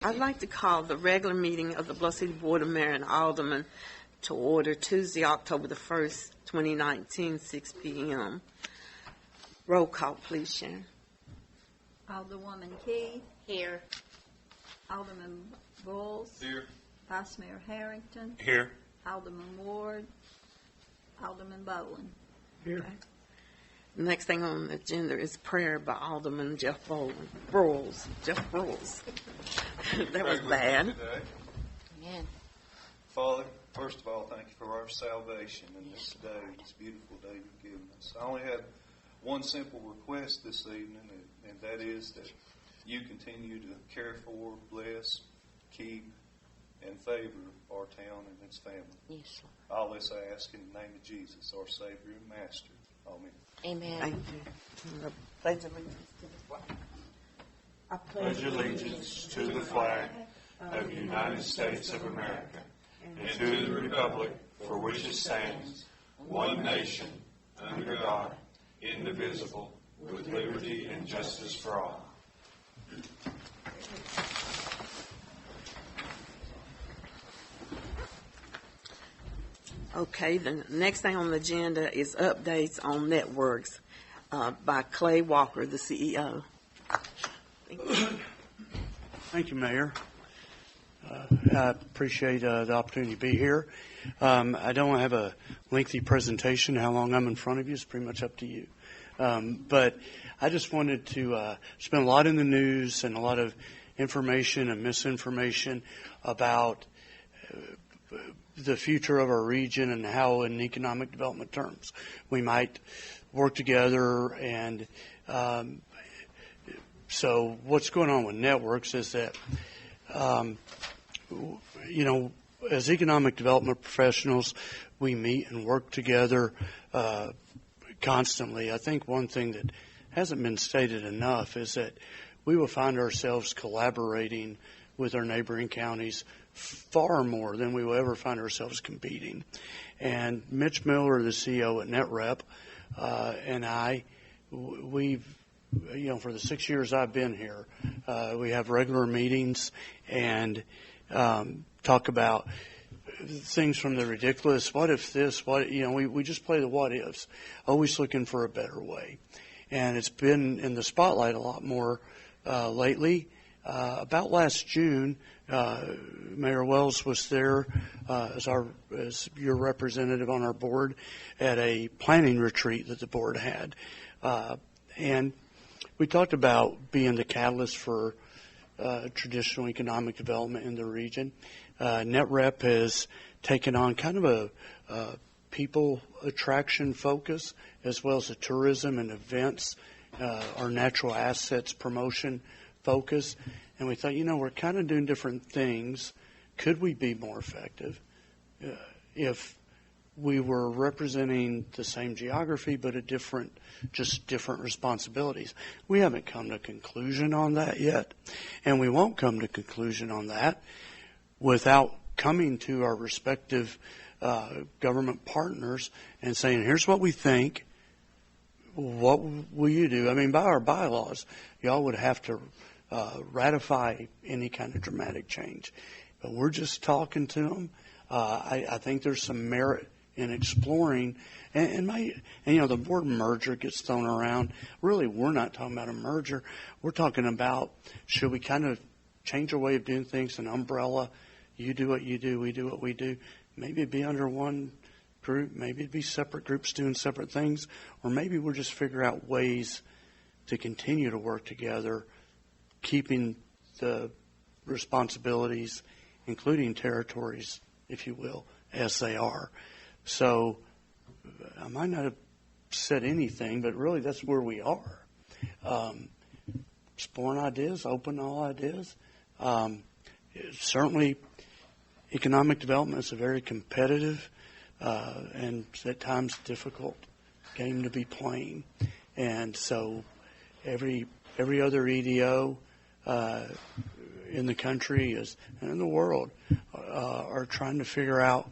I'd like to call the regular meeting of the Bluff City Board of Mayor and Aldermen to order Tuesday, October the 1st, 2019, 6 p.m. Roll call, please, Sharon. Alderwoman Key. Here. Alderman Bulls. Here. Vice Mayor Harrington. Here. Alderman Ward. Alderman Bowen. Here. Okay. The next thing on the agenda is prayer by Alderman Jeff Brulls. Jeff Brulls. That was bad. Amen. Father, first of all, thank you for our salvation in this day, this beautiful day you've given us. I only have one simple request this evening, and that is that you continue to care for, bless, keep, and favor our town and its family. Yes, Lord. All this I ask in the name of Jesus, our Savior and Master. Amen. Amen. Thank you. Pledge allegiance to the flag. I pledge allegiance to the flag of the United States of America and to the republic for which it stands, one nation, under God, indivisible, with liberty and justice for all. Okay, the next thing on the agenda is updates on networks by Clay Walker, the CEO. Thank you, Mayor. I appreciate the opportunity to be here. I don't have a lengthy presentation. How long I'm in front of you is pretty much up to you. But I just wanted to spend a lot in the news and a lot of information and misinformation about the future of our region and how in economic development terms we might work together. And so what's going on with networks is that, as economic development professionals, we meet and work together constantly. I think one thing that hasn't been stated enough is that we will find ourselves collaborating with our neighboring counties far more than we will ever find ourselves competing. And Mitch Miller, the CEO at NetRep, and I, we've, for the 6 years I've been here, we have regular meetings and talk about things from the ridiculous, what if this, we just play the what ifs, always looking for a better way. And it's been in the spotlight a lot more lately. About last June, Mayor Wells was there as your representative on our board at a planning retreat that the board had. And we talked about being the catalyst for traditional economic development in the region. NetRep has taken on kind of a people attraction focus as well as a tourism and events, our natural assets promotion focus. And we thought, we're kind of doing different things. Could we be more effective if we were representing the same geography but just different responsibilities? We haven't come to a conclusion on that yet, and we won't come to a conclusion on that without coming to our respective government partners and saying, here's what we think. What will you do? I mean, by our bylaws, y'all would have to ratify any kind of dramatic change. But we're just talking to them. I think there's some merit in exploring. And the word merger gets thrown around. Really, we're not talking about a merger. We're talking about, should we kind of change our way of doing things, an umbrella? You do what you do, we do what we do. Maybe it'd be under one group. Maybe it'd be separate groups doing separate things. Or maybe we'll just figure out ways to continue to work together, keeping the responsibilities, including territories, if you will, as they are. So I might not have said anything, but really that's where we are. Exploring ideas, open to all ideas. Certainly, economic development is a very competitive and at times difficult game to be playing. And so every other EDO in the country and in the world are trying to figure out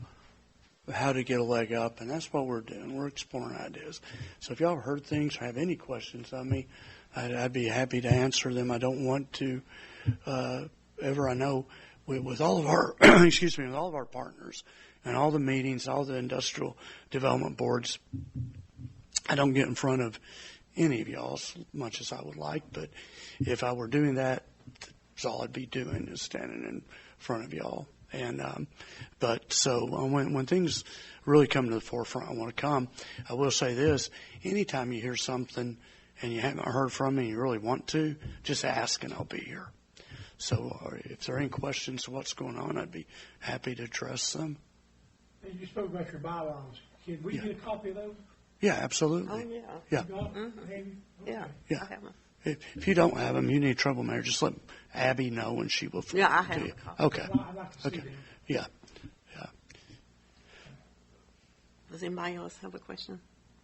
how to get a leg up, and that's what we're doing. We're exploring ideas. So if y'all have heard things or have any questions of me, I'd be happy to answer them. I don't want to ever I know with all of our, excuse me, with all of our partners and all the meetings, all the industrial development boards, I don't get in front of any of y'all as much as I would like, but if I were doing that, that's all I'd be doing is standing in front of y'all. And but so when things really come to the forefront, I want to come. I will say this: anytime you hear something and you haven't heard from me and you really want to, just ask and I'll be here. So if there are any questions of what's going on, I'd be happy to address them. You spoke about your bylaws. Can we get a copy of those? Yeah, absolutely. Oh, yeah. Yeah. You got them? Mhm. Have you? Yeah. Okay. Yeah. I have them. If you don't have them, you need trouble, Mayor. Just let Abby know and she will forward Yeah, I them to have you. a copy. Okay. I'd like to see Okay. them. Yeah. Does anybody else have a question?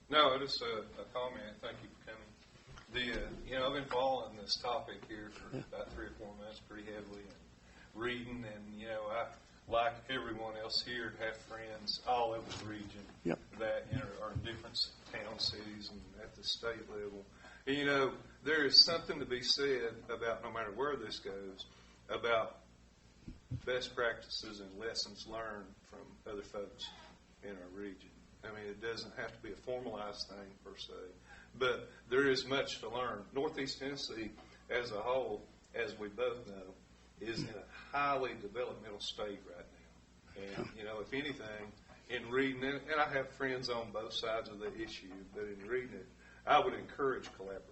No, just a comment. Thank you for coming. I've been following this topic here for about 3 or 4 months pretty heavily and reading, and, I, like everyone else here, have friends all over the region Yep. that are in different town, cities, and at the state level. And, there is something to be said about, no matter where this goes, about best practices and lessons learned from other folks in our region. I mean, it doesn't have to be a formalized thing per se, but there is much to learn. Northeast Tennessee as a whole, as we both know, is in a highly developmental state right now. And, if anything, in reading it, and I have friends on both sides of the issue, but in reading it, I would encourage collaboration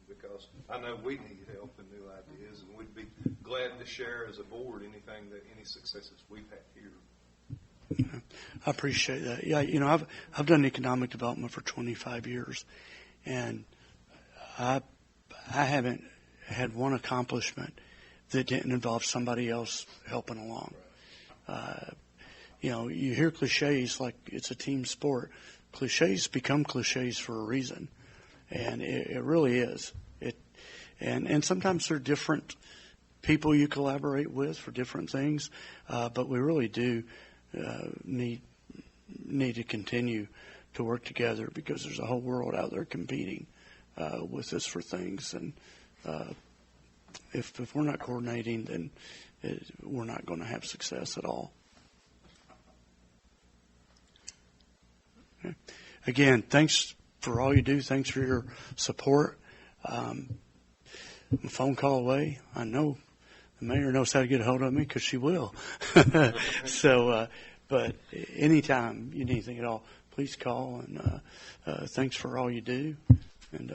because I know we need help and new ideas, and we'd be glad to share as a board any successes we've had here. I appreciate that. Yeah, I've done economic development for 25 years, and I haven't had one accomplishment that didn't involve somebody else helping along. You hear cliches like it's a team sport. Cliches become cliches for a reason, and it really is. And sometimes they're different people you collaborate with for different things, but we really do need to continue to work together because there's a whole world out there competing with us for things, and if we're not coordinating, then we're not going to have success at all. Okay. Again, thanks for all you do. Thanks for your support. I'm a phone call away. I know the mayor knows how to get a hold of me because she will. So, but anytime you need anything at all, please call. And thanks for all you do. And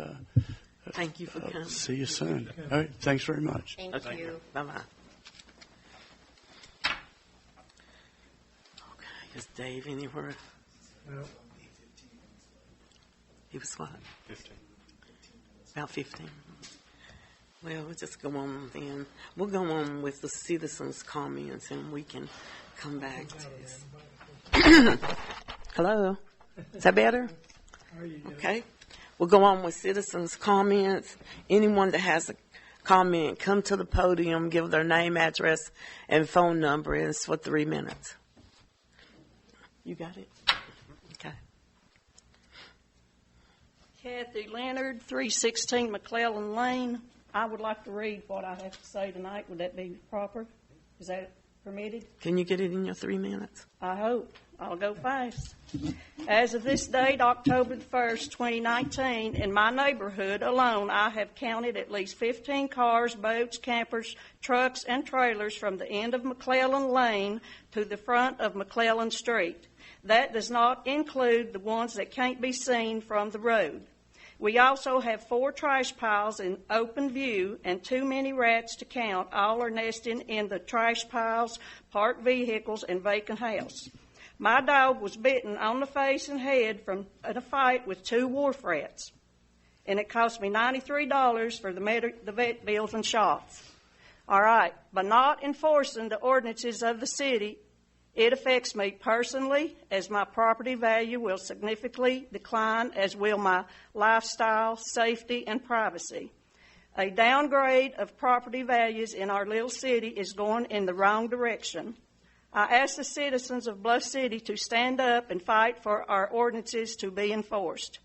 Thank you for coming. see you soon. All right. Thanks very much. Thank you. Bye-bye. Okay, is Dave anywhere? No. He was what? 15. About 15. Well, we'll just go on then. We'll go on with the citizens' comments and we can come back to this. Hello? Is that better? How are you doing? Okay. We'll go on with citizens' comments. Anyone that has a comment, come to the podium, give their name, address, and phone number. And it's for 3 minutes. You got it? Okay. Kathy Leonard, 316 McClellan Lane. I would like to read what I have to say tonight. Would that be proper? Is that permitted? Can you get it in your 3 minutes? I hope. I'll go fast. As of this date, October the 1st, 2019, in my neighborhood alone, I have counted at least 15 cars, boats, campers, trucks, and trailers from the end of McClellan Lane to the front of McClellan Street. That does not include the ones that can't be seen from the road. We also have 4 trash piles in open view and too many rats to count. All are nesting in the trash piles, parked vehicles, and vacant house. My dog was bitten on the face and head in a fight with 2 wharf rats, and it cost me $93 for the vet bills and shots. All right, by not enforcing the ordinances of the city, it affects me personally, as my property value will significantly decline, as will my lifestyle, safety, and privacy. A downgrade of property values in our little city is going in the wrong direction. I ask the citizens of Bluff City to stand up and fight for our ordinances to be enforced.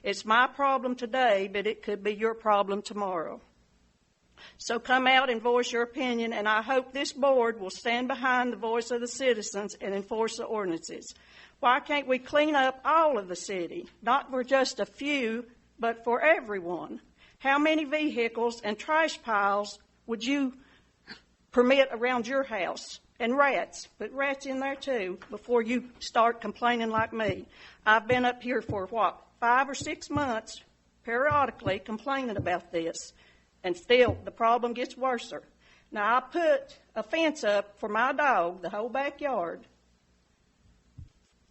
It's my problem today, but it could be your problem tomorrow. So come out and voice your opinion, and I hope this board will stand behind the voice of the citizens and enforce the ordinances. Why can't we clean up all of the city, not for just a few, but for everyone? How many vehicles and trash piles would you permit around your house? And rats, put rats in there too, before you start complaining like me. I've been up here for 5 or 6 months, periodically complaining about this, and still the problem gets worse. Now I put a fence up for my dog, the whole backyard.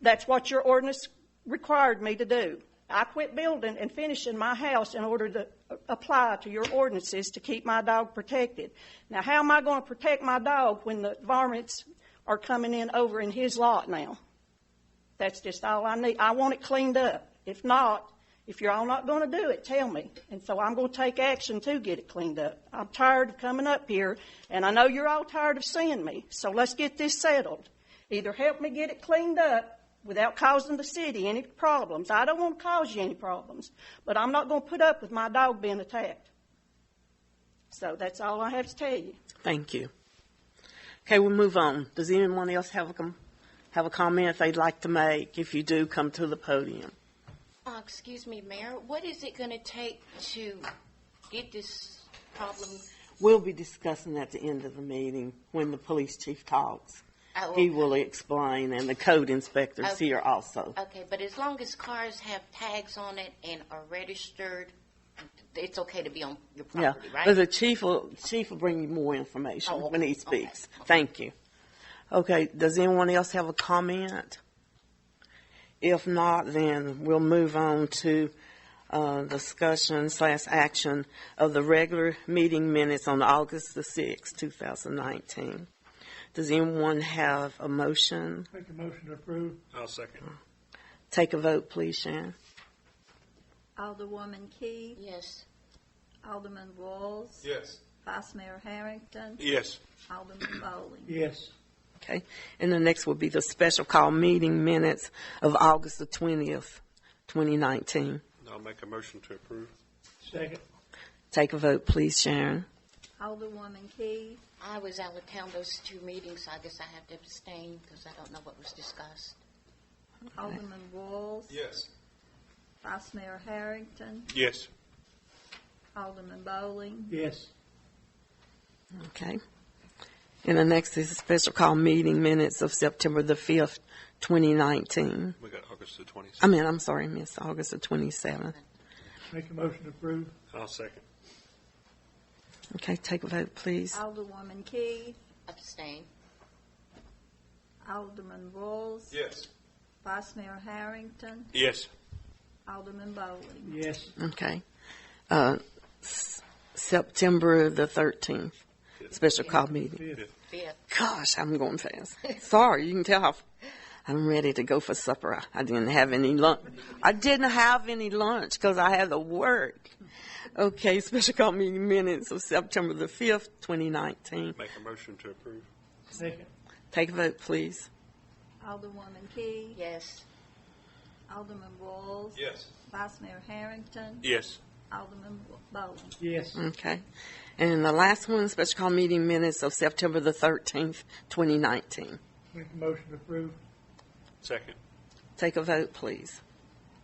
That's what your ordinance required me to do. I quit building and finishing my house in order to apply to your ordinances to keep my dog protected. Now, how am I going to protect my dog when the varmints are coming in over in his lot now? That's just all I need. I want it cleaned up. If not, if you're all not going to do it, tell me. And so I'm going to take action to get it cleaned up. I'm tired of coming up here, and I know you're all tired of seeing me. So let's get this settled. Either help me get it cleaned up without causing the city any problems. I don't want to cause you any problems, but I'm not going to put up with my dog being attacked. So that's all I have to tell you. Thank you. Okay, we'll move on. Does anyone else have a comment they'd like to make? If you do, come to the podium. Excuse me, Mayor. What is it going to take to get this problem? We'll be discussing at the end of the meeting when the police chief talks. Oh, He will explain, and the code inspector's Okay. here also. Okay, but as long as cars have tags on it and are registered, it's okay to be on your Yeah, property, right? but the chief will bring you more information Oh, when he okay, speaks. okay. Thank you. Okay, does anyone else have a comment? If not, then we'll move on to discussion/action of the regular meeting minutes on August the 6th, 2019. Does anyone have a motion? Make a motion to approve. I'll second. Take a vote, please, Sharon. Alderwoman Key, Yes. Alderman Walls, Yes. Vice Mayor Harrington, Yes. Alderman Bowling. Yes. Okay, and the next will be the special call meeting minutes of August the 20th, 2019. I'll make a motion to approve. Second. Take a vote, please, Sharon. Alderwoman Key, I was out of town those 2 meetings, so I guess I have to abstain because I don't know what was discussed. Alderman Walls, Yes. Vice Mayor Harrington, Yes. Alderman Bowling, Yes. Okay. And the next is a special call meeting minutes of September the 5th, 2019. We got August the 27th. I'm sorry, Miss August the 27th. Make a motion to approve. I'll second. Okay, take a vote, please. Alderwoman Key, Abstain. Alderman Walls, Yes. Vice Mayor Harrington, Yes. Alderman Bowling. Yes. Okay. September the 13th, special call meeting. Fifth. Gosh, I'm going fast. Sorry, you can tell how I'm ready to go for supper. I didn't have any lunch. I didn't have any lunch because I had to work. Okay, special call meeting minutes of September the 5th, 2019. Make a motion to approve. Second. Take a vote, please. Alderwoman Key, Yes. Alderman Walls, Yes. Vice Mayor Harrington, Yes. Alderman Bowling. Yes. Okay. And the last one, special call meeting minutes of September the 13th, 2019. Make a motion to approve. Second. Take a vote, please.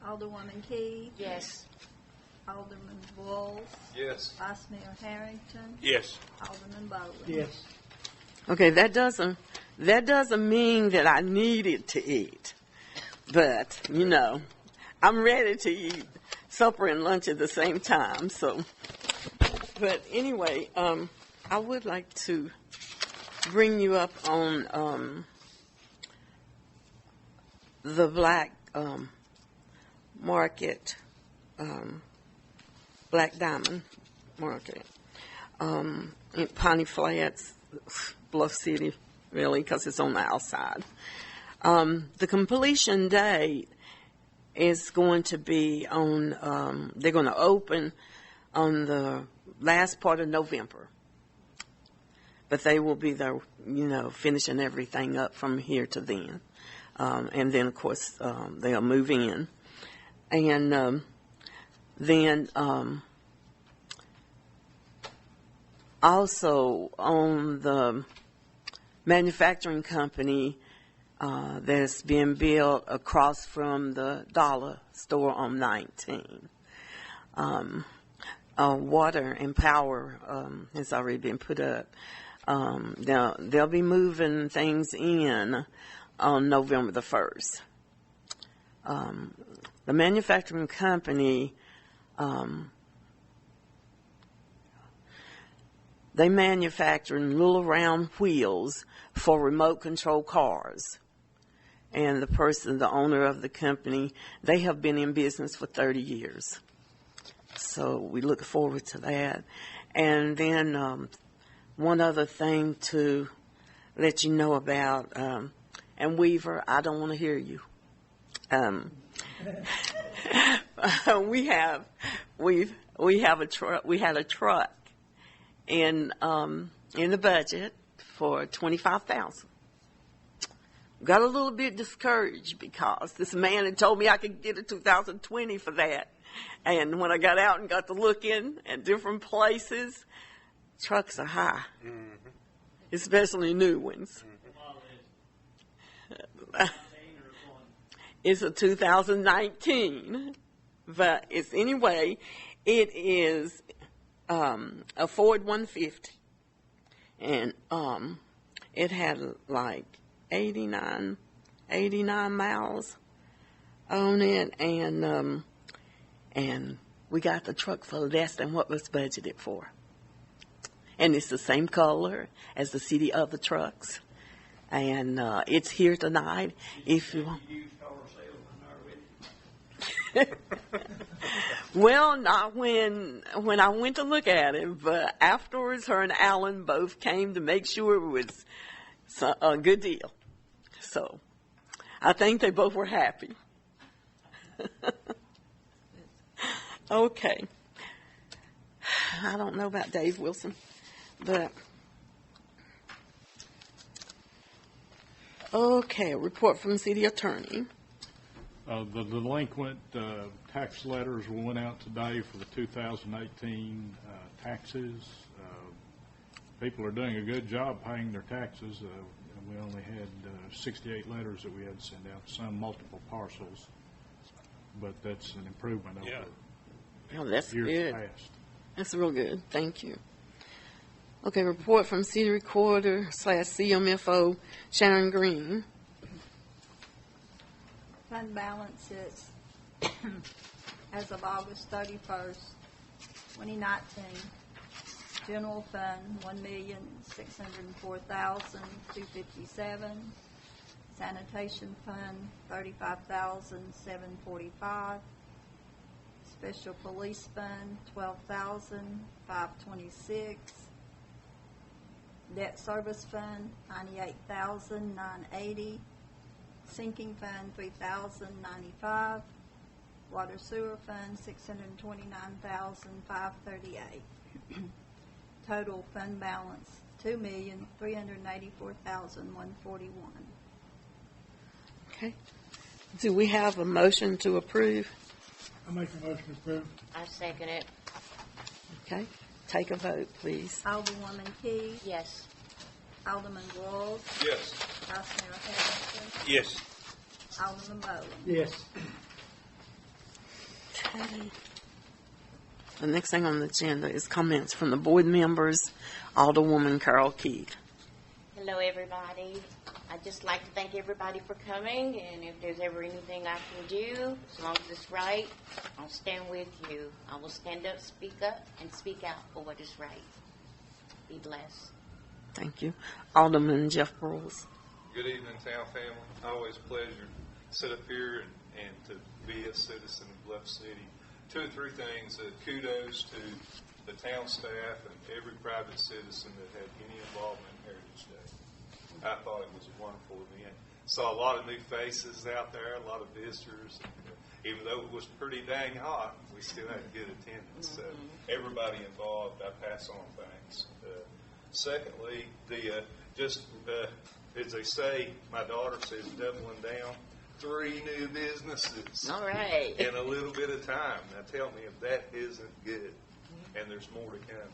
Alderwoman Key, Yes. Alderman Walls, Yes. Vice Mayor Harrington, Yes. Alderman Bowling. Yes. Okay, that doesn't mean that I needed to eat. But, I'm ready to eat supper and lunch at the same time. So, but anyway, I would like to bring you up on the black market, Black Diamond Market in Piney Flats, Bluff City, really, because it's on the outside. The completion date is going to be on, they're going to open on the last part of November. But they will be there, finishing everything up from here to then. And then, of course, they'll move in. And then Also, on the manufacturing company that's being built across from the dollar store on 19. Water and power has already been put up. They'll be moving things in on November the 1st. The manufacturing company, they manufacture little round wheels for remote control cars. And the owner of the company, they have been in business for 30 years. So we look forward to that. And then one other thing to let you know about, and Weaver, I don't want to hear you. We had a truck in the budget for $25,000. Got a little bit discouraged because this man had told me I could get a 2020 for that. And when I got out and got to looking at different places, trucks are high, especially new ones. It's a 2019, but it is a Ford 150, and it had like 89 miles on it, and we got the truck for less than what was budgeted for. And it's the same color as the city other trucks, and it's here tonight. If you want. Well, not when I went to look at it, but afterwards, her and Alan both came to make sure it was a good deal. So, I think they both were happy. Okay. I don't know about Dave Wilson, but okay. A report from the city attorney. The delinquent tax letters went out today for the 2018 taxes. People are doing a good job paying their taxes. We only had 68 letters that we had to send out, some multiple parcels, but that's an improvement over That's years good. past. That's real good. Thank you. Okay, report from city recorder / CMFO Sharon Green. Fund balance is, as of August 31st, 2019, general fund, $1,604,257. Sanitation fund, $35,745. Special police fund, $12,526. Debt service fund, $98,980. Sinking fund, $3,095. Water sewer fund, $629,538. Total fund balance, $2,384,141. Okay. Do we have a motion to approve? I make a motion to approve. I second it. Okay. Take a vote, please. Alderwoman Key, Yes. Alderman Walls, Yes. Vice Mayor Harrington, Yes. Alderman Bowen. Yes. Okay. The next thing on the agenda is comments from the board members. Alderwoman Carol Keith. Hello, everybody. I'd just like to thank everybody for coming, and if there's ever anything I can do, as long as it's right, I'll stand with you. I will stand up, and speak out for what is right. Be blessed. Thank you. Alderman Jeff Burles. Good evening, town family. Always a pleasure to sit up here and to be a citizen of Bluff City. 2 or 3 things. Kudos to the town staff and every private citizen that had any involvement in Heritage Day. I thought it was a wonderful event. Saw a lot of new faces out there, a lot of visitors. Even though it was pretty dang hot, we still had good attendance. So everybody involved, I pass on thanks. Secondly, as they say, my daughter says doubling down. 3 new businesses. All right. In a little bit of time. Now tell me if that isn't good. And there's more to come.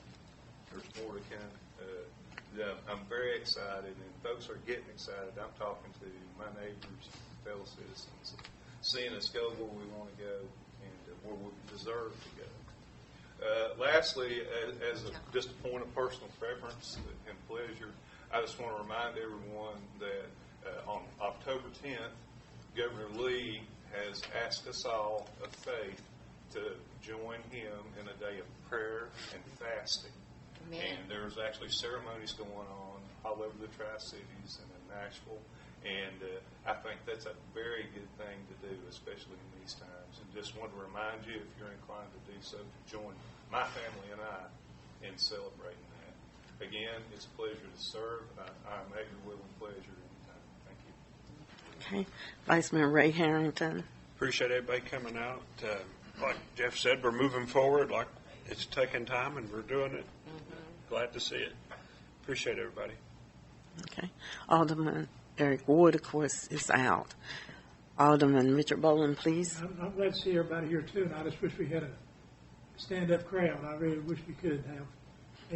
there's more to come. Yeah, I'm very excited, and folks are getting excited. I'm talking to my neighbors, fellow citizens, seeing us go where we want to go and where we deserve to go. Lastly, as just a point of personal preference and pleasure, I just want to remind everyone that on October 10th, Governor Lee has asked us all of faith to join him in a day of prayer and fasting. Amen. And there's actually ceremonies going on all over the Tri-Cities and in Nashville. And I think that's a very good thing to do, especially in these times. And just want to remind you, if you're inclined to do so, to join my family and I in celebrating that. Again, it's a pleasure to serve. I'm at your will and pleasure anytime. Thank you. Okay. Vice Mayor Ray Harrington. Appreciate everybody coming out. Like Jeff said, we're moving forward. Like it's taking time, and we're doing it. Glad to see it. Appreciate everybody. Okay. Alderman Eric Ward, of course, is out. Alderman Richard Boland, please. I'm glad to see everybody here too, and I just wish we had a stand-up crowd. I really wish we could have.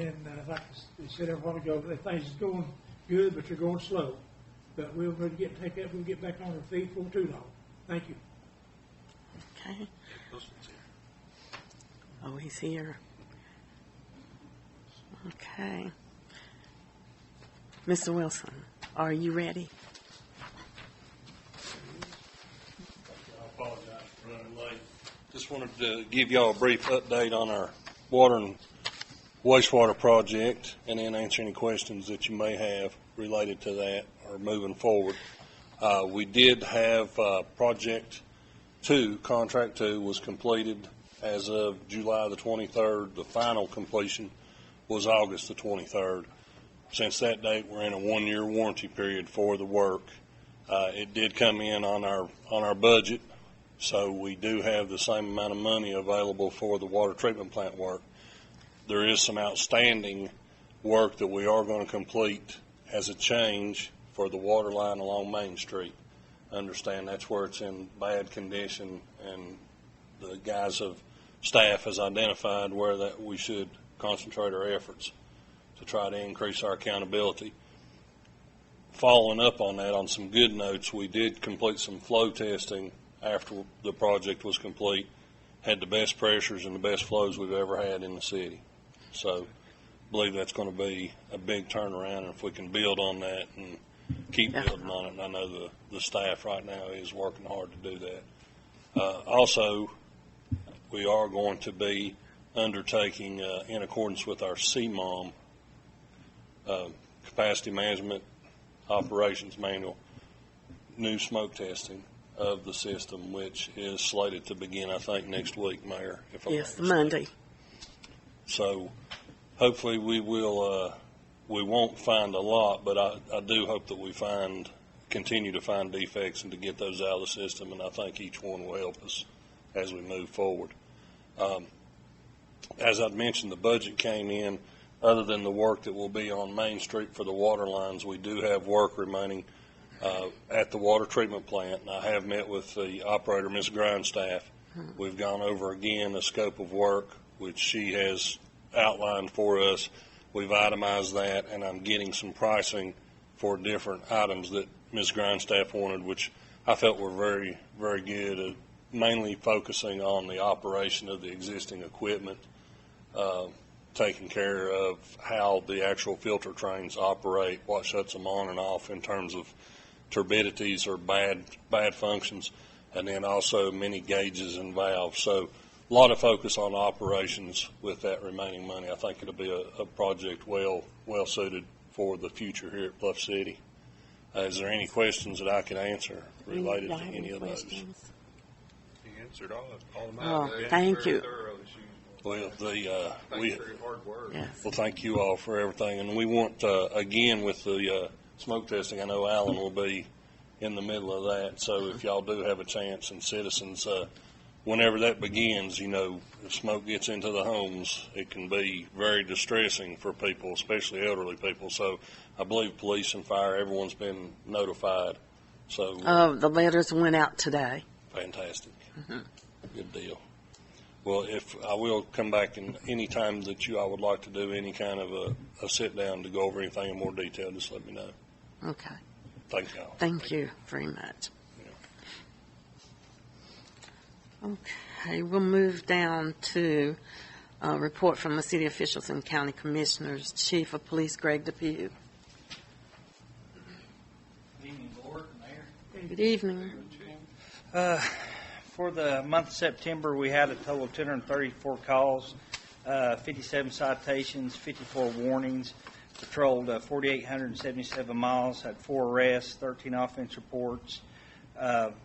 And like I said a while ago, things is going good, but you're going slow. But we'll get back on our feet before too long. Thank you. Okay. Oh, he's here. Okay. Mr. Wilson, are you ready? I apologize for running late. Just wanted to give y'all a brief update on our water and wastewater project and then answer any questions that you may have related to that or moving forward. We did have Project 2, Contract 2 was completed as of July the 23rd. The final completion was August the 23rd. Since that date, we're in a 1-year warranty period for the work. It did come in on our budget, so we do have the same amount of money available for the water treatment plant work. There is some outstanding work that we are going to complete as a change for the water line along Main Street. Understand that's where it's in bad condition, and the guys of staff has identified where that we should concentrate our efforts to try to increase our accountability. Following up on that, on some good notes, we did complete some flow testing after the project was complete. Had the best pressures and the best flows we've ever had in the city. So I believe that's going to be a big turnaround, and if we can build on that and keep building on it, and I know the staff right now is working hard to do that. Also, we are going to be undertaking, in accordance with our CMOM, Capacity Management Operations Manual, new smoke testing of the system, which is slated to begin, I think, next week, Mayor. If I'm Yes, not Monday. So hopefully we won't find a lot, but I do hope that we continue to find defects and to get those out of the system, and I think each one will help us as we move forward. As I'd mentioned, the budget came in. Other than the work that will be on Main Street for the water lines, we do have work remaining at the water treatment plant. And I have met with the operator, Ms. Grindstaff. We've gone over again the scope of work, which she has outlined for us. We've itemized that, and I'm getting some pricing for different items that Ms. Grindstaff wanted, which I felt were very, very good, mainly focusing on the operation of the existing equipment, taking care of how the actual filter trains operate, what shuts them on and off in terms of turbidities or bad functions, and then also many gauges and valves. So a lot of focus on operations with that remaining money. I think it'll be a project well suited for the future here at Bluff City. Is there any questions that I can answer related to any of those? You answered all of them. Oh, thank you. Well, Thank you for your hard work. Yes. Well, thank you all for everything. And we want, again, with the smoke testing, I know Alan will be in the middle of that. So if y'all do have a chance, and citizens, whenever that begins, if smoke gets into the homes, it can be very distressing for people, especially elderly people. So I believe police and fire, everyone's been notified. So The letters went out today. fantastic. Good deal. Well, if I will come back in any time that I would like to do any kind of a sit down to go over anything in more detail, just let me know. Okay. Thank y'all. Thank you very much. Okay, we'll move down to a report from the city officials and county commissioners. Chief of Police Greg DePue. Good evening, Board, Mayor. Good evening. For the month of September, we had a total of 234 calls, 57 citations, 54 warnings, patrolled 4,877 miles, had 4 arrests, 13 offense reports,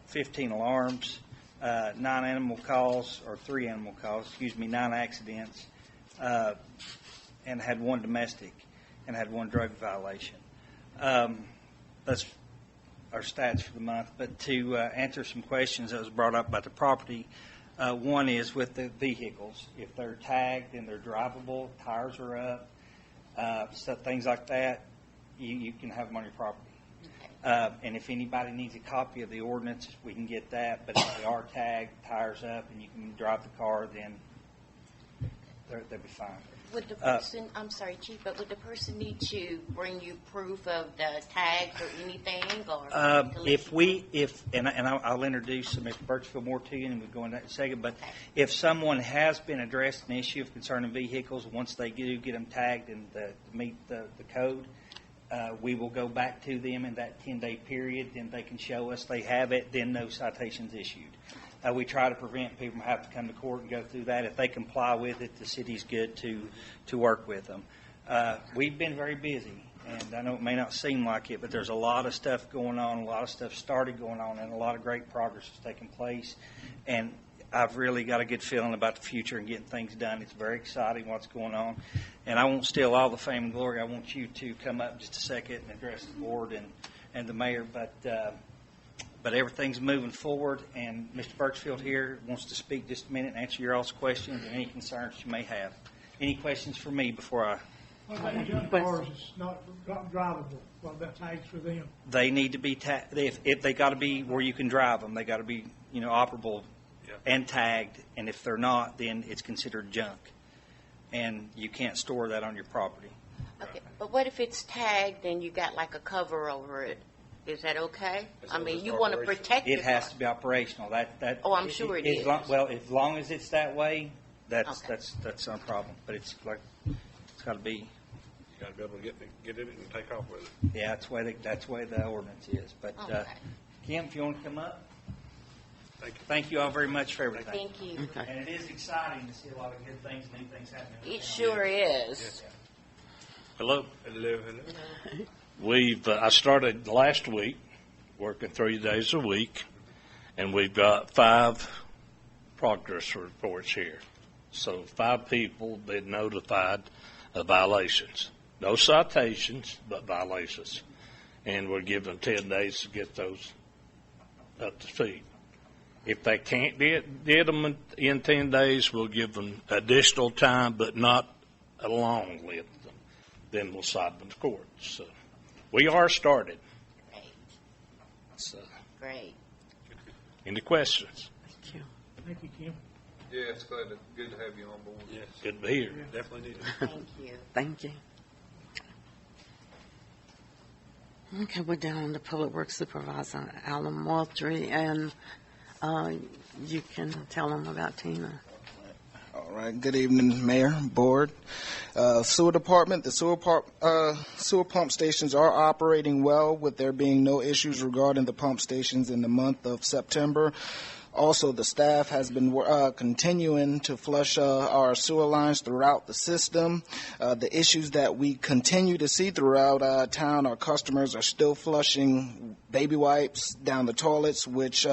15 alarms, 9 animal calls, or 3 animal calls, 9 accidents, and had 1 domestic, and had 1 drug violation. That's our stats for the month. But to answer some questions that was brought up about the property, one is with the vehicles. If they're tagged and they're drivable, tires are up, stuff, things like that, you can have them on your property. And if anybody needs a copy of the ordinance, we can get that. But if they are tagged, tires up, and you can drive the car, then they'll be fine. Would the person, I'm sorry, Chief, but would the person need to bring you proof of the tags or anything? Or I'll introduce Mr. Birchfield more to you, and we'll go into that in a second. But if someone has been addressed an issue of concerning vehicles, once they do get them tagged and meet the code, we will go back to them in that 10-day period. Then they can show us they have it. Then no citations issued. We try to prevent people from having to come to court and go through that. If they comply with it, the city's good to work with them. We've been very busy, and I know it may not seem like it, but there's a lot of stuff going on, a lot of stuff started going on, and a lot of great progress has taken place. And I've really got a good feeling about the future and getting things done. It's very exciting what's going on. And I won't steal all the fame and glory. I want you to come up just a second and address the board and the mayor. But everything's moving forward, and Mr. Birchfield here wants to speak just a minute and answer your all's questions and any concerns you may have. Any questions for me before I... What about junk cars that's not drivable? What about tags for them? They need to be if they got to be where you can drive them. They got to be operable and tagged. And if they're not, then it's considered junk, and you can't store that on your property. Okay, but what if it's tagged and you got like a cover over it? Is that okay? I mean, you want to protect it. It has to be operational. Oh, I'm sure it is. Well, as long as it's that way, that's not a problem. But it's got to be. You got to be able to get it and take off with it. Yeah, that's the way the ordinance is. But Kim, if you want to come up. Thank you all very much for everything. Thank you. Okay. And it is exciting to see a lot of good things and new things happening. It sure is. Yes. Hello. Hello. I started last week, working 3 days a week, and we've got 5 progress reports here. So 5 people been notified of violations. No citations, but violations. And we're giving them 10 days to get those up to speed. If they can't get them in 10 days, we'll give them additional time, but not along with them. Then we'll cite them to court. So we are started. Great. So, Great. any questions? Thank you. Thank you, Kim. Yeah, it's good to have you on board. Yes. Good to be here. Definitely need it. Thank you. Thank you. Okay, we're down to Public Works Supervisor Alan Moultrie, and you can tell them about Tina. All right. Good evening, Mayor, Board. Sewer Department. The sewer pump stations are operating well, with there being no issues regarding the pump stations in the month of September. Also, the staff has been continuing to flush our sewer lines throughout the system. The issues that we continue to see throughout town, our customers are still flushing baby wipes down the toilets, which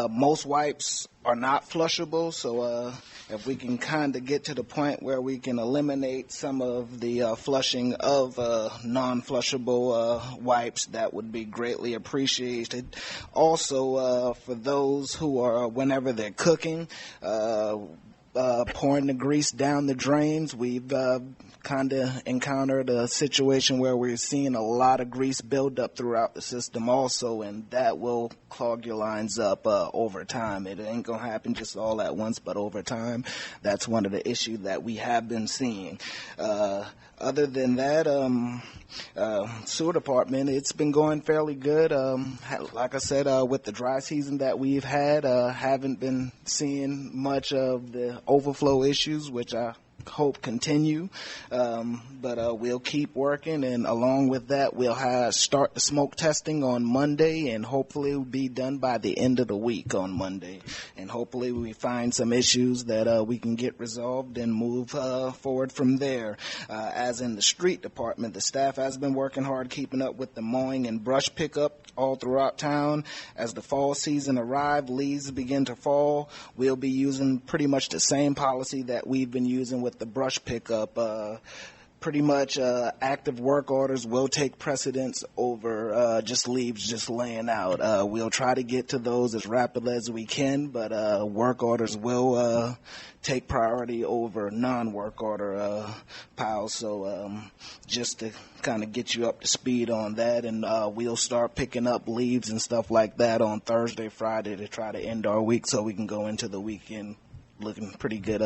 most wipes are not flushable. So if we can kind of get to the point where we can eliminate some of the flushing of non-flushable wipes, that would be greatly appreciated. Also, for those who are, whenever they're cooking, pouring the grease down the drains. We've kind of encountered a situation where we're seeing a lot of grease build up throughout the system also, and that will clog your lines up over time. It ain't going to happen just all at once, but over time, that's one of the issues that we have been seeing. Other than that, sewer department, it's been going fairly good. Like I said, with the dry season that we've had, haven't been seeing much of the overflow issues, which I hope continue. But we'll keep working, and along with that, we'll start the smoke testing on Monday, and hopefully it'll be done by the end of the week on Monday. And hopefully we find some issues that we can get resolved and move forward from there. As in the street department, the staff has been working hard keeping up with the mowing and brush pickup all throughout town. As the fall season arrives, leaves begin to fall, we'll be using pretty much the same policy that we've been using with the brush pickup. Pretty much active work orders will take precedence over just leaves just laying out. We'll try to get to those as rapidly as we can, but work orders will take priority over non-work order piles. So just to kind of get you up to speed on that, and we'll start picking up leaves and stuff like that on Thursday, Friday to try to end our week so we can go into the weekend looking pretty good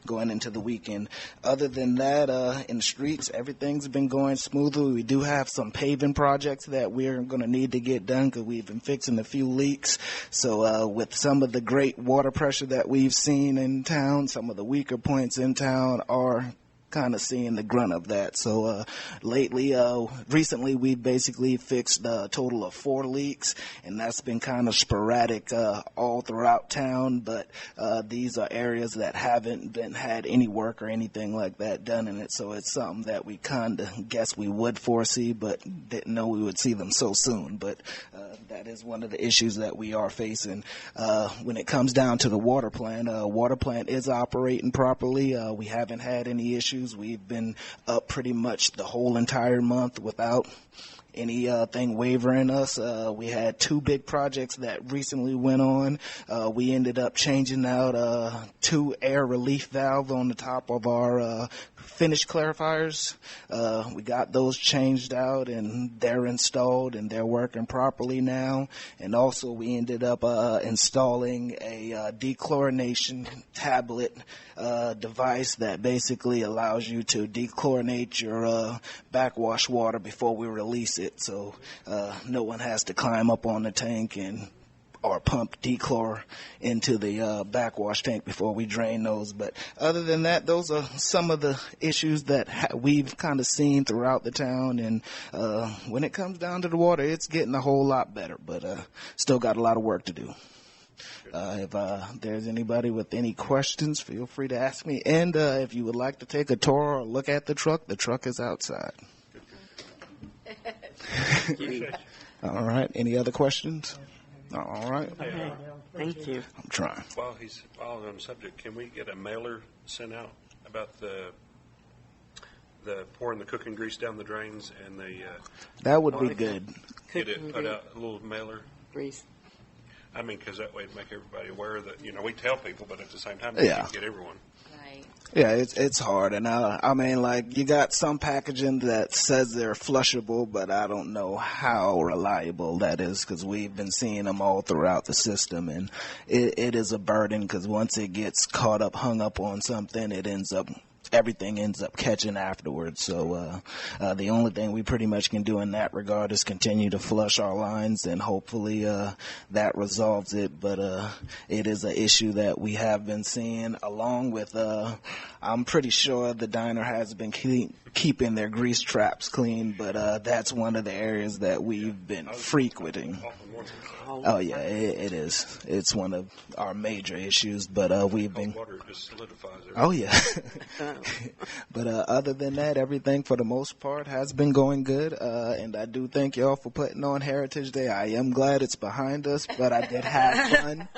going into the weekend. Other than that, in the streets, everything's been going smoothly. We do have some paving projects that we're going to need to get done because we've been fixing a few leaks. So with some of the great water pressure that we've seen in town, some of the weaker points in town are kind of seeing the grunt of that. So recently we basically fixed a total of 4 leaks, and that's been kind of sporadic all throughout town, but these are areas that haven't had any work or anything like that done in it, so it's something that we kind of guess we would foresee, but didn't know we would see them so soon. But that is one of the issues that we are facing. When it comes down to the water plant is operating properly. We haven't had any issues. We've been up pretty much the whole entire month without anything wavering us. We had 2 big projects that recently went on. We ended up changing out 2 air relief valves on the top of our finished clarifiers. We got those changed out, and they're installed, and they're working properly now. And also we ended up installing a dechlorination tablet device that basically allows you to dechlorinate your backwash water before we release it, so no one has to climb up on the tank or pump dechlor into the backwash tank before we drain those. But other than that, those are some of the issues that we've kind of seen throughout the town. And when it comes down to the water, it's getting a whole lot better, but still got a lot of work to do. If there's anybody with any questions, feel free to ask me. And if you would like to take a tour or look at the truck is outside. All right. Any other questions? All right. Okay. Thank you. I'm trying. While on the subject, can we get a mailer sent out about the pouring the cooking grease down the drains and the that would be good. Get it put out a little mailer. Grease. I mean, because that way it'd make everybody aware that, we tell people, but at the same time, yeah, we get everyone. Right. Yeah, it's hard. And I mean, like, you got some packaging that says they're flushable, but I don't know how reliable that is because we've been seeing them all throughout the system. And it is a burden because once it gets caught up, hung up on something, everything ends up catching afterwards. So the only thing we pretty much can do in that regard is continue to flush our lines, and hopefully that resolves it. But it is an issue that we have been seeing, along with I'm pretty sure the diner has been keeping their grease traps clean, but that's one of the areas that we've been frequenting. Oh yeah, it is. It's one of our major issues, but we've been. Water just solidifies it. Oh yeah, But other than that, everything for the most part has been going good. And I do thank y'all for putting on Heritage Day. I am glad it's behind us, but I did have fun.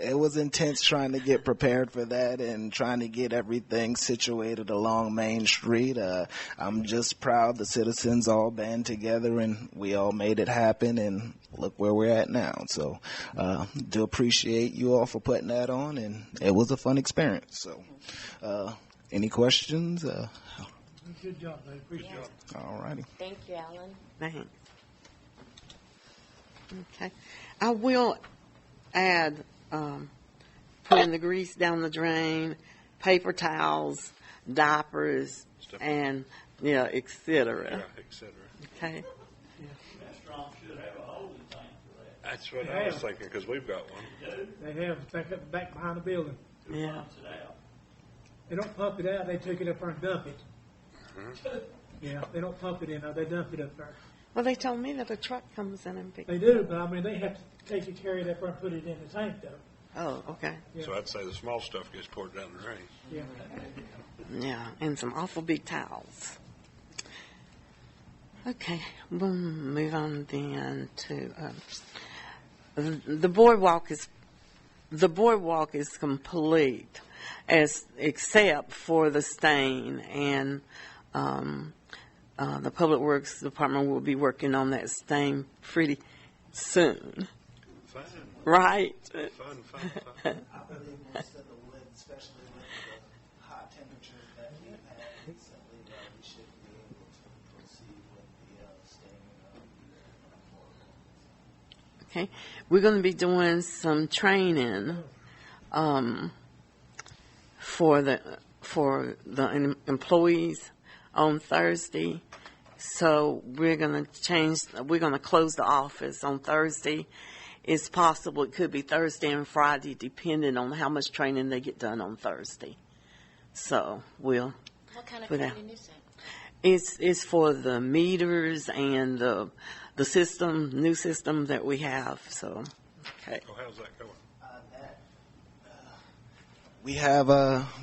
It was intense trying to get prepared for that and trying to get everything situated along Main Street. I'm just proud the citizens all band together and we all made it happen, and look where we're at now. So do appreciate you all for putting that on, and it was a fun experience. So any questions? Good job, Dave. Appreciate it. All righty. Thank you, Alan. Thanks. Okay. I will add putting the grease down the drain, paper towels, diapers, Stuff. and, et cetera. Yeah, et cetera. Okay. Restaurant should have a holding tank for that. That's what I was thinking, because we've got one. They have back behind the building. Yeah. Pumps it out. They don't pump it out. They take it up there and dump it. Mhm. Yeah, they don't pump it in. They dump it up there. Well, they told me that a truck comes in and picks They do, but I mean, they have to take it, carry it up there and put it in the tank, though. Oh, okay. Yeah. So I'd say the small stuff gets poured down the drain. Yeah. Yeah, and some awful big towels. Okay, we'll move on then to the boardwalk is complete, except for the stain, and the Public Works Department will be working on that stain pretty soon, Fun, right? fun. I believe most of the wood, especially with the hot temperatures that we've had recently, we should be able to proceed with the staining. Okay, we're going to be doing some training for the employees on Thursday. So we're going to close the office on Thursday. It's possible it could be Thursday and Friday, depending on how much training they get done on Thursday. So we'll What kind of put out. training is that? It's for the meters and the new system that we have. So, okay. Oh, how's that going? We have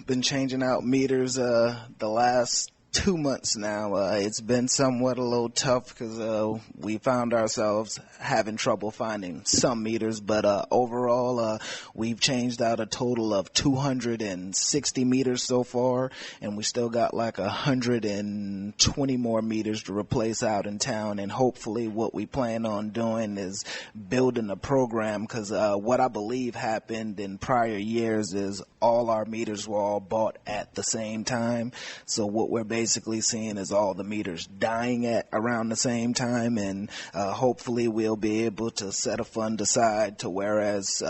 been changing out meters the last 2 months now. It's been somewhat a little tough because we found ourselves having trouble finding some meters, but overall we've changed out a total of 260 meters so far, and we still got like 120 more meters to replace out in town. And hopefully what we plan on doing is building a program, because what I believe happened in prior years is all our meters were all bought at the same time. So what we're basically seeing is all the meters dying at around the same time, and hopefully we'll be able to set a fund aside to whereas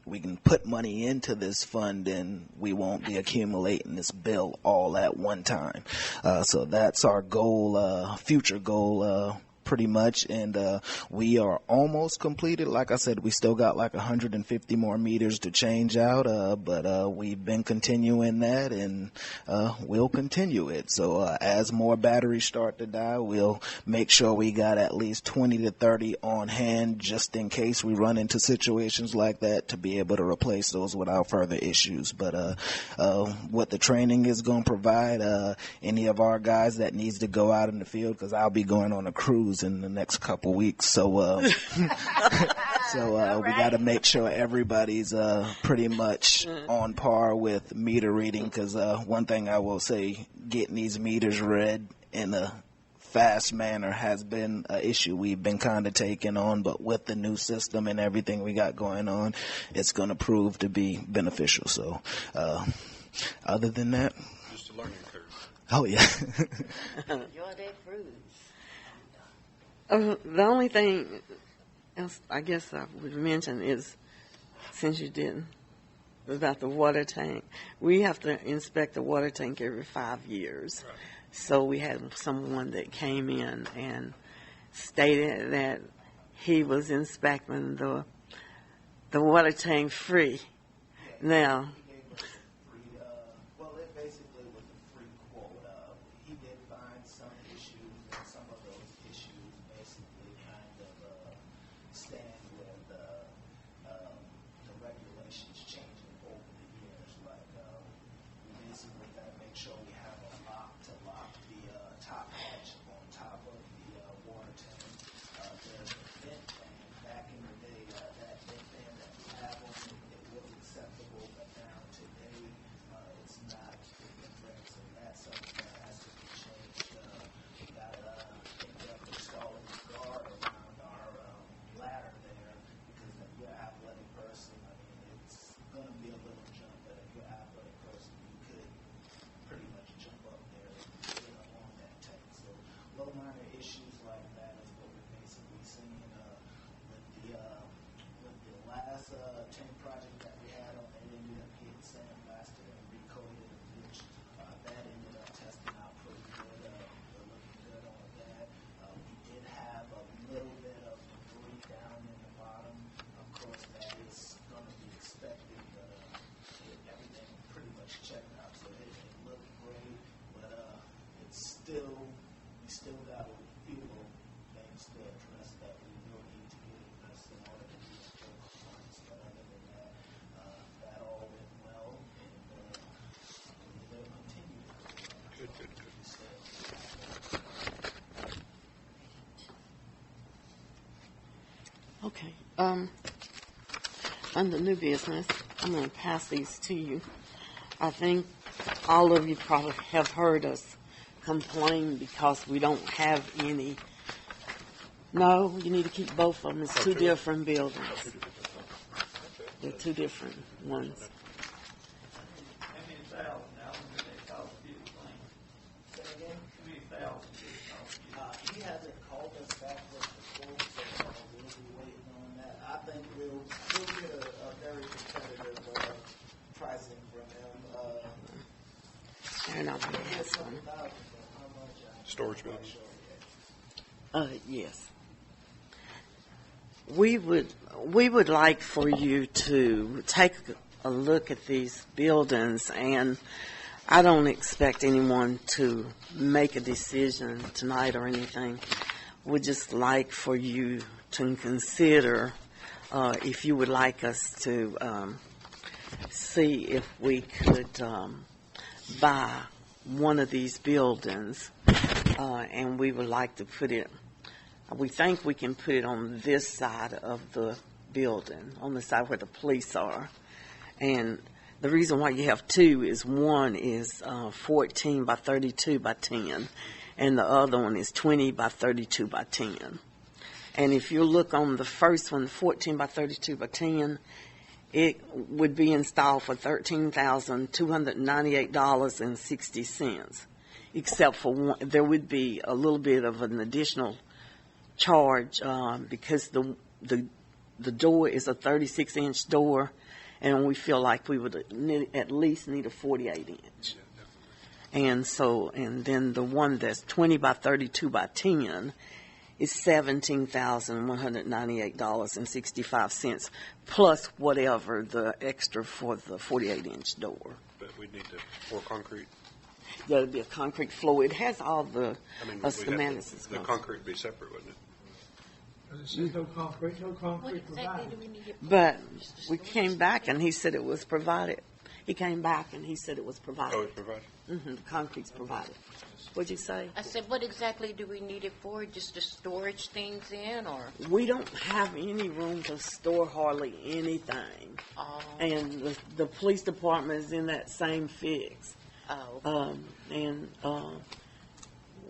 we can put money into this fund and we won't be accumulating this bill all at one time. So that's our goal, future goal, pretty much, and we are almost completed. Like I said, we still got like 150 more meters to change out, but we've been continuing that, and we'll continue it. So as more batteries start to die, we'll make sure we got at least 20 to 30 on hand just in case we run into situations like that, to be able to replace those without further issues. But what the training is going to provide, any of our guys that needs to go out in the field, because I'll be going on a cruise in the next couple weeks, so we got to make sure everybody's pretty much on par with meter reading, because one thing I will say, getting these meters read in a fast manner has been an issue we've been kind of taking on, but with the new system and everything we got going on, it's going to prove to be beneficial. So other than that, Just a learning curve. oh yeah. Enjoy that fruits. The only thing else I guess I would mention is, since you didn't, about the water tank. We have to inspect the water tank every 5 years. Right. So we had someone that came in and stated that he was inspecting the water tank free. Now, He gave us a free, well, it basically was a free quote. He did find some issues, and some of those issues basically kind of stand with the regulations changing over the years. Like, we basically got Okay. Under new business, I'm going to pass these to you. I think all of you probably have heard us complain because we don't have any. No, you need to keep both of them. It's two different buildings. They're two different ones. How many thousand dollars did they cost you to clean? How many thousand did it cost you? He hasn't called us back with the full, so we'll be waiting on that. I think we'll get a very competitive pricing from him. They're not going to have It's some. $1,000, but how much? Storage building. Yes. We would like for you to take a look at these buildings, and I don't expect anyone to make a decision tonight or anything. We'd just like for you to consider if you would like us to see if we could buy one of these buildings, and we would like to put it. We think we can put it on this side of the building, on the side where the police are. And the reason why you have two is one is 14 by 32 by 10, and the other one is 20 by 32 by 10. And if you look on the first one, 14 by 32 by 10, it would be installed for $13,298.60, except for one, there would be a little bit of an additional charge because the door is a 36-inch door, and we feel like we would at least need a 48-inch. And then the one that's 20 by 32 by 10 is $17,198.65 plus whatever the extra for the 48-inch door. But we need to pour concrete. That'll be a concrete floor. It has all the We'd schematics. the concrete would be separate, wouldn't it? It says no concrete provided. But we came back and he said it was provided. He came back and he said it was provided. Oh, it's provided? Mm-hmm, the concrete's provided. What'd you say? I said, what exactly do we need it for? Just to storage things in, or? We don't have any room to store hardly anything. Oh. And the police department is in that same fix. Oh.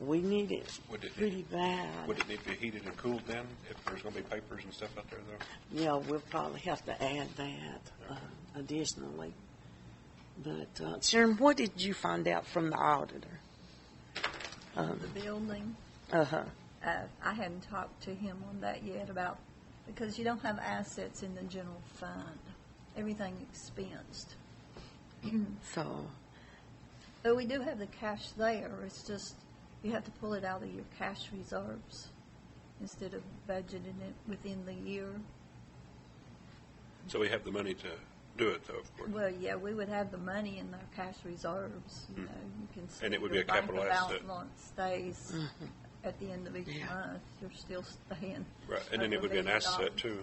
We need it Would it pretty bad. Would it need to be heated and cooled then, if there's going to be papers and stuff out there, though? Yeah, we'll probably have to add that additionally. But, Sharon, what did you find out from the auditor? The building, Uh-huh. I hadn't talked to him on that yet because you don't have assets in the general fund. Everything expensed. So, But we do have the cash there. It's just you have to pull it out of your cash reserves instead of budgeting it within the year. So we have the money to do it, though, of course. Well, yeah, we would have the money in our cash reserves. You know, you can see And it would your be a capital bank asset. balance stays at the end of each month. You're still staying. Right, and then it over would be an $1 million. asset, too.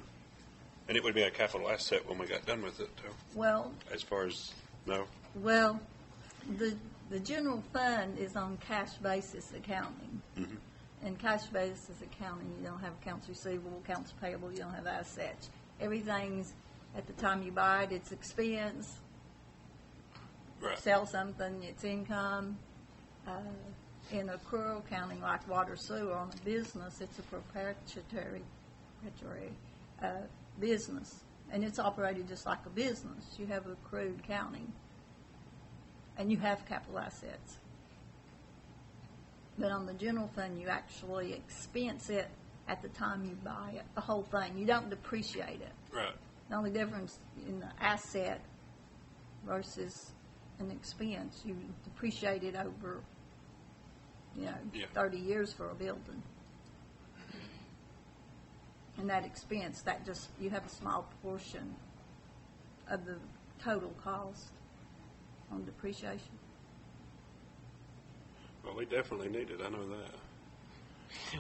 And it would be a capital asset when we got done with it, too, Well, as far as, no? well, the general fund is on cash basis accounting. Mm-hmm. In cash basis accounting, you don't have accounts receivable, accounts payable, you don't have assets. Everything's, at the time you buy it, it's expense. Right. Sell something, it's income. In accrual accounting, like water sewer on a business, it's a proprietary business. And it's operated just like a business. You have accrued accounting. And you have capital assets. But on the general fund, you actually expense it at the time you buy it, the whole thing. You don't depreciate it. Right. The only difference in the asset versus an expense, you depreciate it over, 30 years for a building. And that expense, you have a small portion of the total cost on depreciation. Well, we definitely need it, I know that.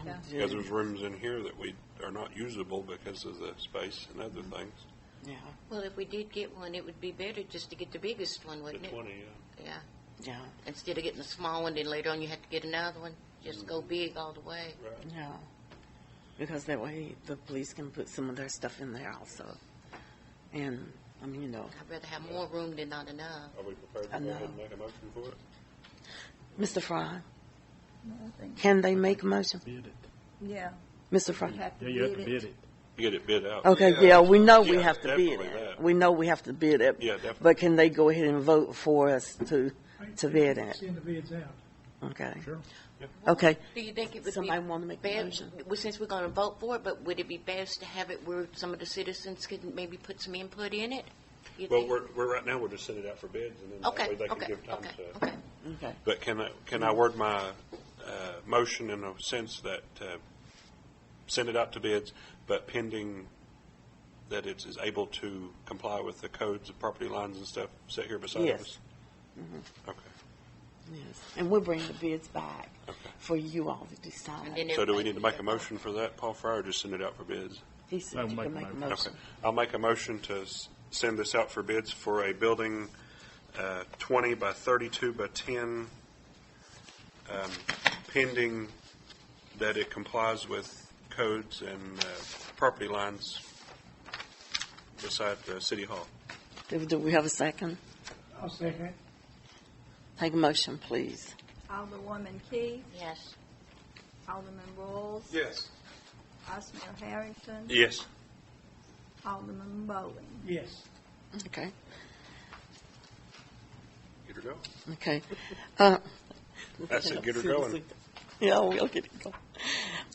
Yeah. Because there's rooms in here that we are not usable because of the space and other things. Yeah. Well, if we did get one, it would be better just to get the biggest one, wouldn't The it? 20, Yeah. Yeah. Instead of getting the small one, then later on you have to get another one. Just go big all the way. Right. Yeah. because that way the police can put some of their stuff in there also. And, I mean, you know, I'd rather have more room than not enough. Are we prepared I to go ahead know. and make a motion for it? Mr. Fry, No, I think, can they make a motion? Bid it. yeah. Mr. Fry? You'd have to Yeah, you have to bid bid it. it. You get it bid out. Okay, yeah, we know we Yeah, have to bid definitely it. that. We know we have to bid it. Yeah, definitely. But can they go ahead and vote for us to bid it? Send the bids out. Okay. Sure. Okay. Do you think it would Somebody be want to make a best, motion? well, since we're going to vote for it, but would it be best to have it where some of the citizens could maybe put some input in it? You Well, think? we're right now, we're just sending it out for bids, and then that Okay, way they can okay, give time okay, to. okay. Okay. But can I word my motion in a sense that send it out to bids, but pending that it is able to comply with the codes of property lines and stuff set here beside Yes. us? Mhm. Okay. Yes. And we'll bring the bids back Okay. for you all to decide. And then So do we everybody need to can make a vote. motion for that, Paul Fryer, or just send it out for bids? He said I'll you make can a make a motion. motion. Okay. I'll make a motion to send this out for bids for a building 20 by 32 by 10, pending that it complies with codes and property lines beside City Hall. Do we have a second? I'll second. Take a motion, please. Alderwoman Key, Yes. Alderman Royals, Yes. Vice Mayor Harrington, Yes. Alderman Bowling. Yes. Okay. Get her going. Okay. I said get her going. Yeah, we'll get it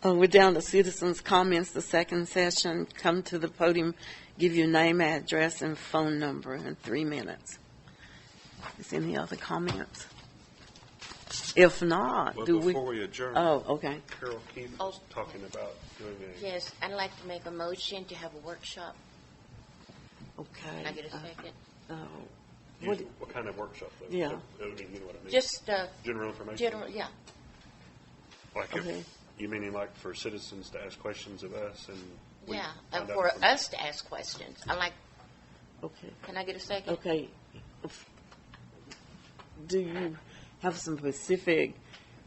going. We're down to citizens' comments, the second session. Come to the podium, give your name, address, and phone number in 3 minutes. Is any other comments? If not, Well, do we? before we adjourn, Oh, okay. Carol Keith was talking about doing a. Yes, I'd like to make a motion to have a workshop. Okay. Can I get a second? What kind of workshop, though? Yeah. I mean, you know what I mean? Just General information? general, yeah. Like Okay. if, you meaning like for citizens to ask questions of us and we Yeah, find and out for from- us to ask questions. I like, Okay. can I get a second? Okay. Do you have some specific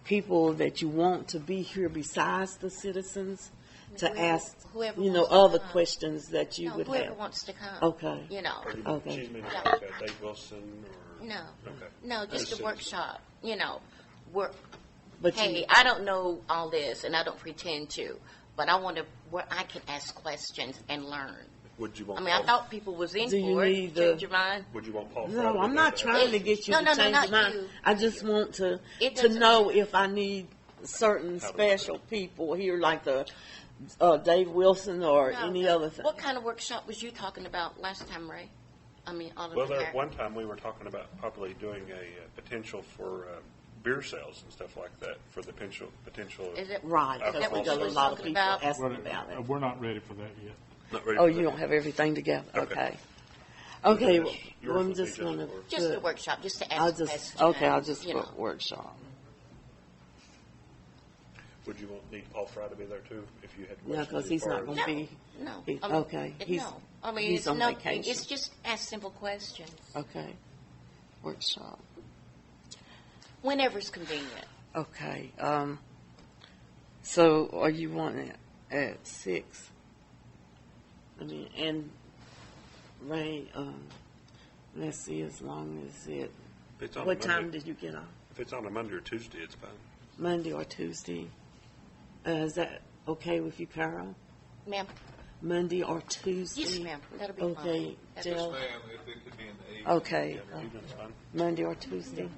people that you want to be here besides the citizens to ask, Whoever you know, wants to other come. questions that you No, would whoever have? wants to come. Okay. You know, Or you, Okay. she's meaning Yeah. like Dave Wilson or? no, Okay. no, just a Citizens. workshop, you know, where, But hey, you, I don't know all this and I don't pretend to, but I want to, where I can ask questions and learn. Would you want? I mean, I Paul- thought people was in Do you for it. need the- Change your mind? Would you want Paul? Fry to no, be I'm there not to trying to ask- get you No, to no, no, change not your mind. you. I just want to It to doesn't- know if I need certain How to special people here, like the Dave Wilson or No, any no. other thing. What kind of workshop was you talking about last time, Ray? I mean, Alderman Well, there, Harris. one time we were talking about probably doing a potential for beer sales and stuff like that for the potential. Is it? Right, Is because that we what got you a was lot of talking people about? asking Well, about it. We're not ready for that yet. Not ready Oh, for you that. don't have everything together? Okay. Okay. Okay, Yours well, I'm would be just going to Just a workshop, just to I'll ask just, questions. okay, I'll just you put know. workshop. Would you want need Paul Fry to be there too if you had Yeah, questions? 'cause as he's far not as- gonna No, be- no. he- I mean, okay, he's- no. I mean, he's it's on no, vacation. it's just ask simple questions. Okay, workshop. Whenever's convenient. Okay, so are you wanting it at 6? I mean, and Ray, let's see, as long as it, If it's on what a time Monday, did you get off? If it's on a Monday or Tuesday, it's fine. Monday or Tuesday? Is that okay with you, Carol? Ma'am? Monday or Tuesday? Yes, ma'am. That'll be Okay, fine. That'll be Jill? fine. if it could be in the evening. Okay, Evening's fine. Monday or Tuesday?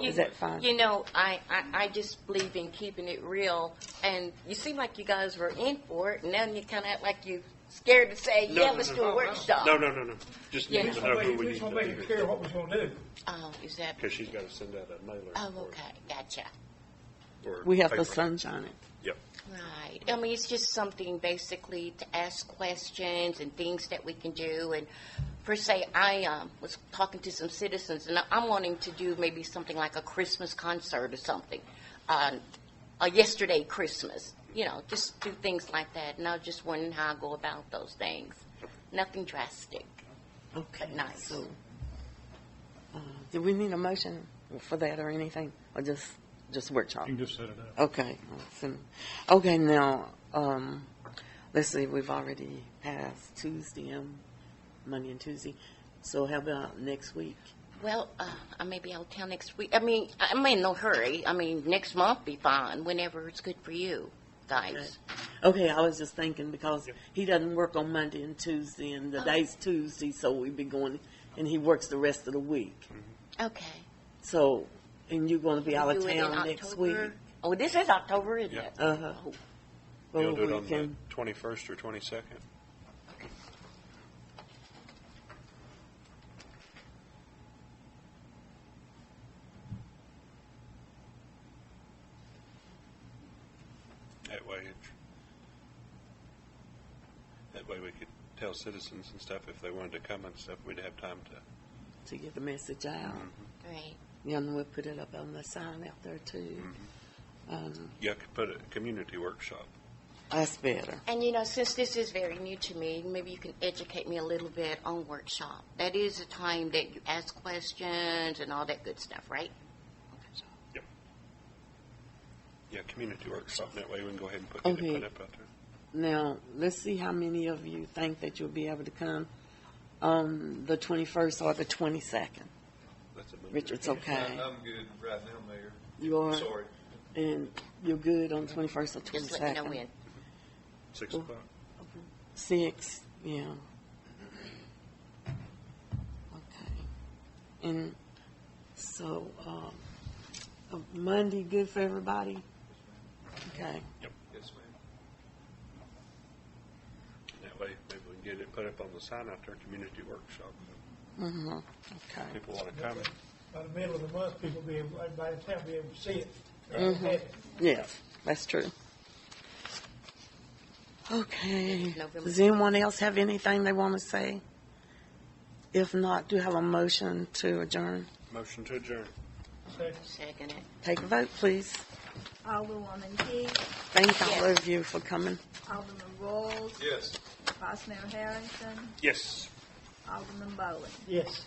You- Is that fine? You know, I just believe in keeping it real, and you seem like you guys were in for it, and now you kind of act like you scared to say, No, yeah, no, let's no, do a workshop. No. Just Yeah. need to know who we We need just to want to make it clear what we're going to do. Oh, is that? Because she's got to send out a mailer. Oh, or- okay, gotcha. or We have paper. the sunshine. Yep. Right. I mean, it's just something basically to ask questions and things that we can do. And per se, I was talking to some citizens, and I'm wanting to do maybe something like a Christmas concert or something. A yesterday Christmas. You know, just do things like that. And I was just wondering how I go about those things. Nothing drastic. Okay, Nice. so, do we need a motion for that or anything, or just workshop? You can just set it up. Okay. Okay, now, let's see, we've already passed Tuesday and Monday and Tuesday. So how about next week? Well, I may be out of town next week. I mean, I'm in no hurry. I mean, next month be fine, whenever it's good for you guys. Okay, I was just thinking because he doesn't work on Monday and Tuesday, and the day's Tuesday, so we'd be going, and he works the rest of the week. Okay. So, and you're going to be out of Do it in town next October? week? Oh, this is October, isn't it? Uh-huh. Oh, You'll do it we on can- the 21st or 22nd? That way we could tell citizens and stuff if they wanted to come and stuff, we'd have time to get the message out. Right. Yeah, and we'll put it up on the sign out there too. You could put a community workshop. That's better. And you know, since this is very new to me, maybe you can educate me a little bit on workshop. That is a time that you ask questions and all that good stuff, right? Yeah, community workshop. That way we can go ahead and put Okay. it up out there. Now, let's see how many of you think that you'll be able to come on the 21st or the 22nd. That's a Richard's okay. I'm good right now, Mayor. You are? Sorry. And you're good on 21st or 22nd? Just let me know when. 6 Well, o'clock. 6, yeah. Okay. And so, Monday good for everybody? Okay. Yep. Yes, ma'am. That way maybe we can get it put up on the sign out there, community workshop. Mm-hmm. Okay. People want to come. By the middle of the month, people be able, everybody in town be able to see it. Mhm. Yes, that's true. Okay. Does anyone else have anything they want to say? If not, do you have a motion to adjourn? Motion to adjourn. Second it. Take a vote, please. Alderwoman Key, Thank all of you for coming. Alderman Royals, Yes. Vice Mayor Harrington, Yes. Alderman Bowen. Yes.